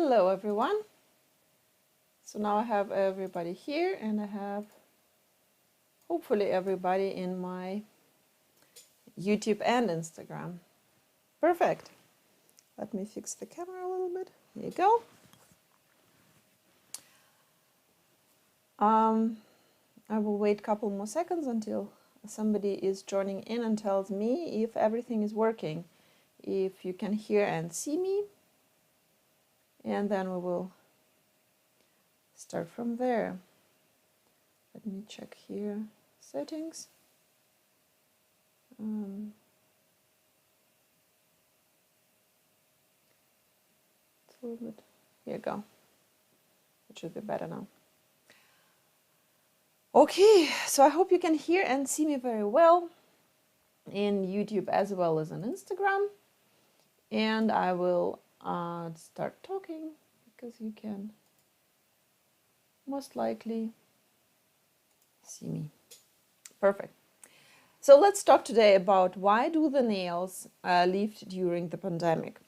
Hello everyone. So now I have everybody here and I have hopefully everybody in my YouTube and Instagram. Perfect. Let me fix the camera a little bit. There you go. I will wait a couple more seconds until somebody is joining in and tells me if everything is working, if you can hear and see me, and then we will start from there. Let me check here. Settings. It's a little bit. Here you go. It should be better now. Okay, so I hope you can hear and see me very well in YouTube as well as on Instagram. And I will start talking because you can most likely see me. Perfect. So let's talk today about why do the nails lift during the pandemic.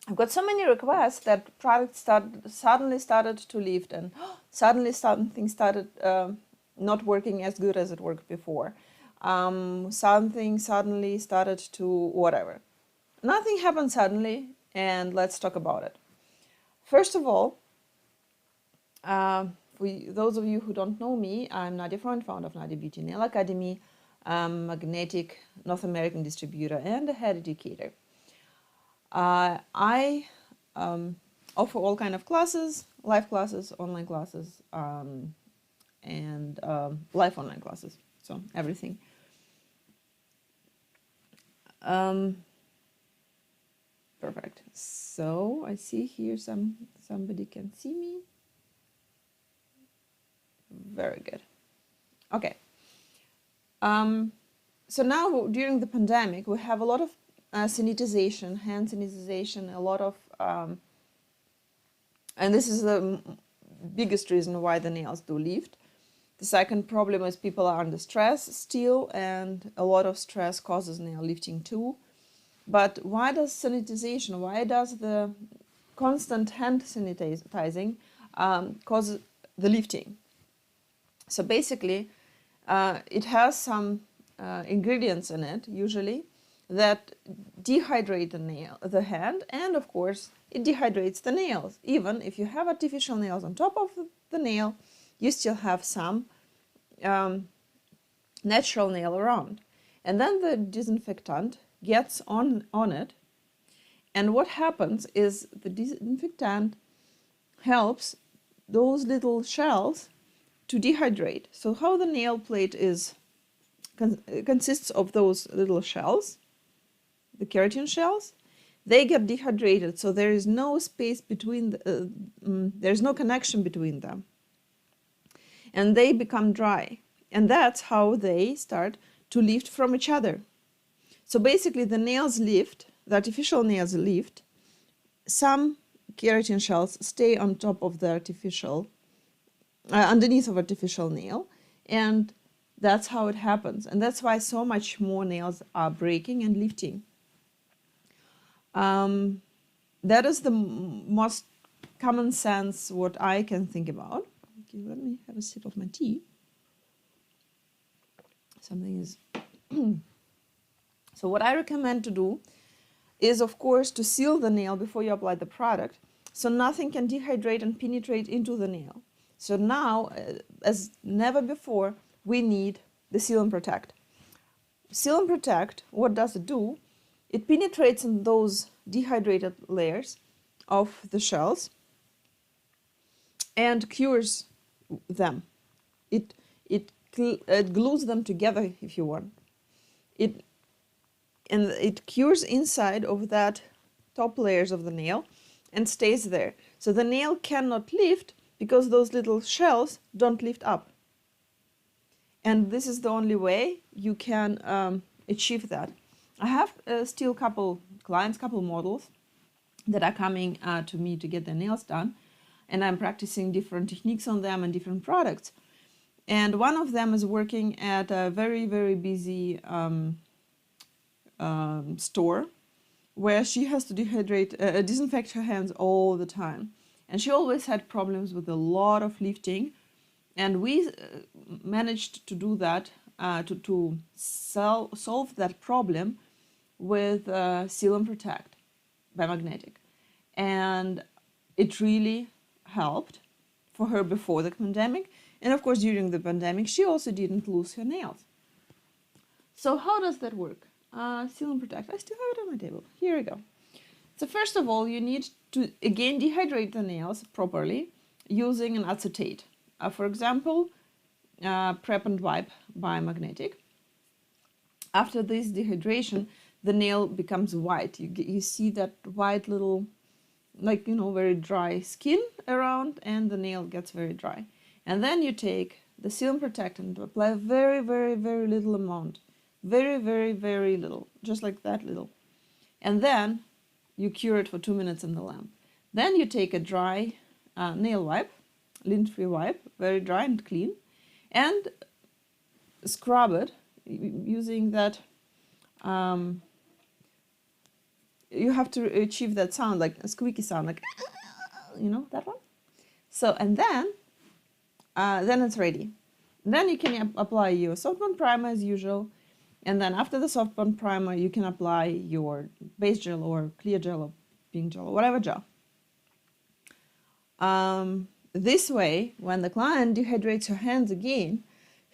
I've got so many requests that products suddenly started to lift and suddenly something started not working as good as it worked before. Something suddenly started to whatever. Nothing happened suddenly, and let's talk about it. First of all, those of you who don't know me, I'm Nadia Freund, founder of Nadia Beauty Nail Academy, magnetic North American distributor and a head educator. I offer all kind of classes, live classes, online classes, and live online classes, so everything. Perfect. So I see here somebody can see me. Very good. Okay. So now during the pandemic, we have a lot of sanitization, hand sanitization, a lot of, and this is the biggest reason why the nails do lift. The second problem is people are under stress still, and a lot of stress causes nail lifting too. But why does sanitization, why does the constant hand sanitizing cause the lifting? So basically, it has some ingredients in it, usually, that dehydrate the hand, and of course, it dehydrates the nails. Even if you have artificial nails on top of the nail, you still have some natural nail around. And then the disinfectant gets on it, and what happens is the disinfectant helps those little shells to dehydrate. So how the nail plate is consists of those little shells, the keratin shells. They get dehydrated, so there is no space between there's no connection between them, and they become dry, and that's how they start to lift from each other. So basically the nails lift, the artificial nails lift, some keratin shells stay on top of the artificial underneath of artificial nail, and that's how it happens, and that's why so much more nails are breaking and lifting. That is the most common sense what I can think about. Okay, let me have a sip of my tea. Something is so what I recommend to do is, of course, to seal the nail before you apply the product, so nothing can dehydrate and penetrate into the nail. So now, as never before, we need the Seal and Protect. Seal and Protect, what does it do? It penetrates in those dehydrated layers of the shells and cures them. It glues them together, if you want. It cures inside of that top layers of the nail and stays there. So the nail cannot lift because those little shells don't lift up. And this is the only way you can achieve that. I have still couple clients, couple models that are coming to me to get their nails done, and I'm practicing different techniques on them and different products. And one of them is working at a very, very busy store where she has to disinfect her hands all the time. And she always had problems with a lot of lifting. And we managed to do that, to solve that problem with Seal and Protect by Magnetic. And it really helped for her before the pandemic. And of course, during the pandemic, she also didn't lose her nails. So how does that work? Seal and Protect. I still have it on my table. Here we go. So first of all, you need to, again, dehydrate the nails properly using an acetate. For example, Prep and Wipe by Magnetic. After this dehydration, the nail becomes white. You see that white little, like, very dry skin around, and the nail gets very dry. And then you take the Seal and Protect and apply a very, very, very little amount. Very, very, very little, just like that little. And then you cure it for 2 minutes in the lamp. Then you take a dry nail wipe, lint-free wipe, very dry and clean, and scrub it using that. You have to achieve that sound, like a squeaky sound, like, that one. So, and then it's ready. Then you can apply your soft bond primer as usual. And then after the soft bond primer, you can apply your base gel or clear gel or pink gel or whatever gel. This way, when the client dehydrates her hands again,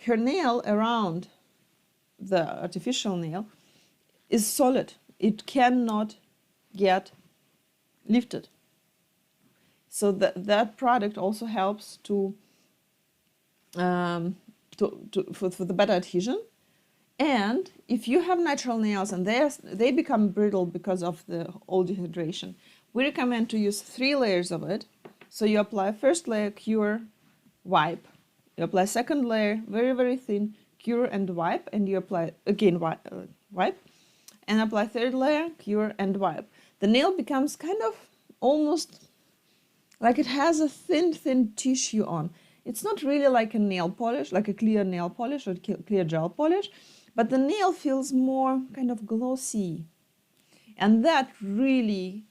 her nail around the artificial nail is solid. It cannot get lifted. So that product also helps for the better adhesion. And if you have natural nails and they become brittle because of the old dehydration, we recommend to use 3 layers of it. So you apply first layer, cure, wipe. You apply second layer, very, very thin, cure and wipe. And you apply again wipe. And apply third layer, cure and wipe. The nail becomes kind of almost like it has a thin, thin tissue on. It's not really like a nail polish, like a clear nail polish or clear gel polish, but the nail feels more kind of glossy. And that really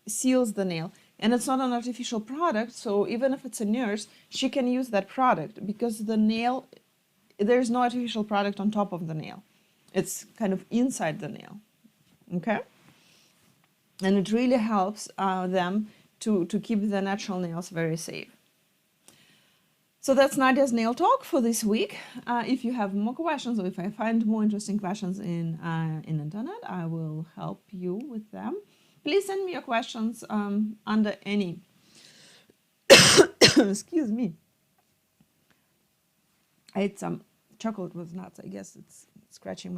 seals the nail. And it's not an artificial product, so even if it's a nurse, she can use that product because the nail, there's no artificial product on top of the nail. It's kind of inside the nail, okay? And it really helps them to keep the natural nails very safe. So that's Nadia's nail talk for this week. If you have more questions or if I find more interesting questions in internet, I will help you with them. Please send me your questions under any, excuse me. I ate some chocolate with nuts. I guess it's scratching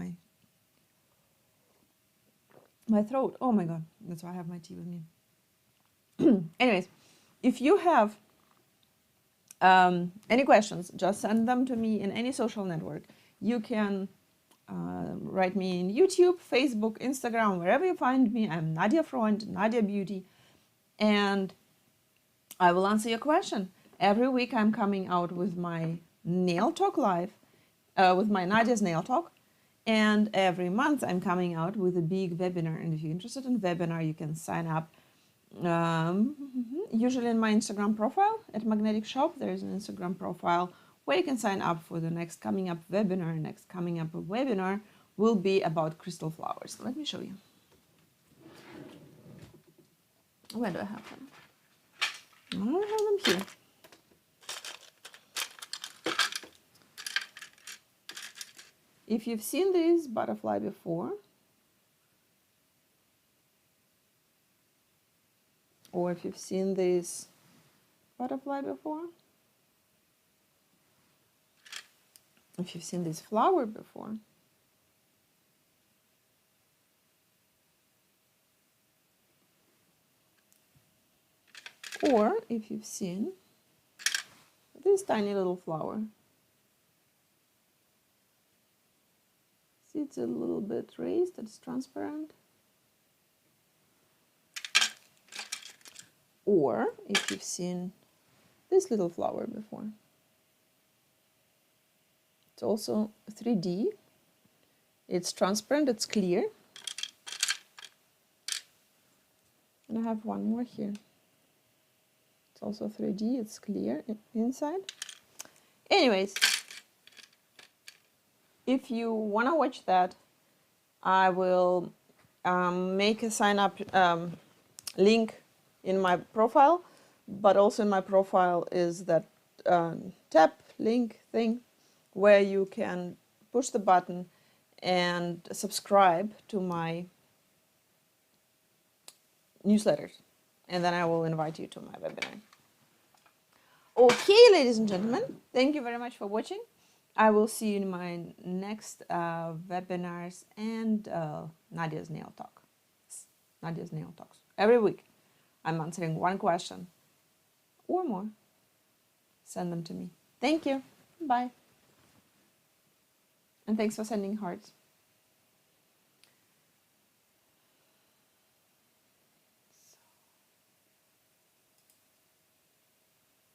my throat. Oh my God, that's why I have my tea with me. Anyways, if you have any questions, just send them to me in any social network. You can write me in YouTube, Facebook, Instagram, wherever you find me. I'm Nadia Freund, Nadia Beauty, and I will answer your question. Every week I'm coming out with my nail talk live, with my Nadia's nail talk, and every month I'm coming out with a big webinar. And if you're interested in webinar, you can sign up. Usually in my Instagram profile at Magnetic Shop, there is an Instagram profile where you can sign up for the next coming up webinar. Next coming up webinar will be about crystal flowers. Let me show you. Where do I have them? I don't have them here. If you've seen this butterfly before, or if you've seen this butterfly before, if you've seen this flower before, or if you've seen this tiny little flower. See, it's a little bit raised, it's transparent. Or if you've seen this little flower before. It's also 3D. It's transparent, it's clear. And I have one more here. It's also 3D, it's clear inside. Anyways, if you want to watch that, I will make a sign up link in my profile, but also in my profile is that tap link thing where you can push the button and subscribe to my newsletters, and then I will invite you to my webinar. Okay, ladies and gentlemen, thank you very much for watching. I will see you in my next webinars and Nadia's Nail Talk. Nadia's Nail Talks. Every week, I'm answering one question or more. Send them to me. Thank you. Bye. And thanks for sending hearts.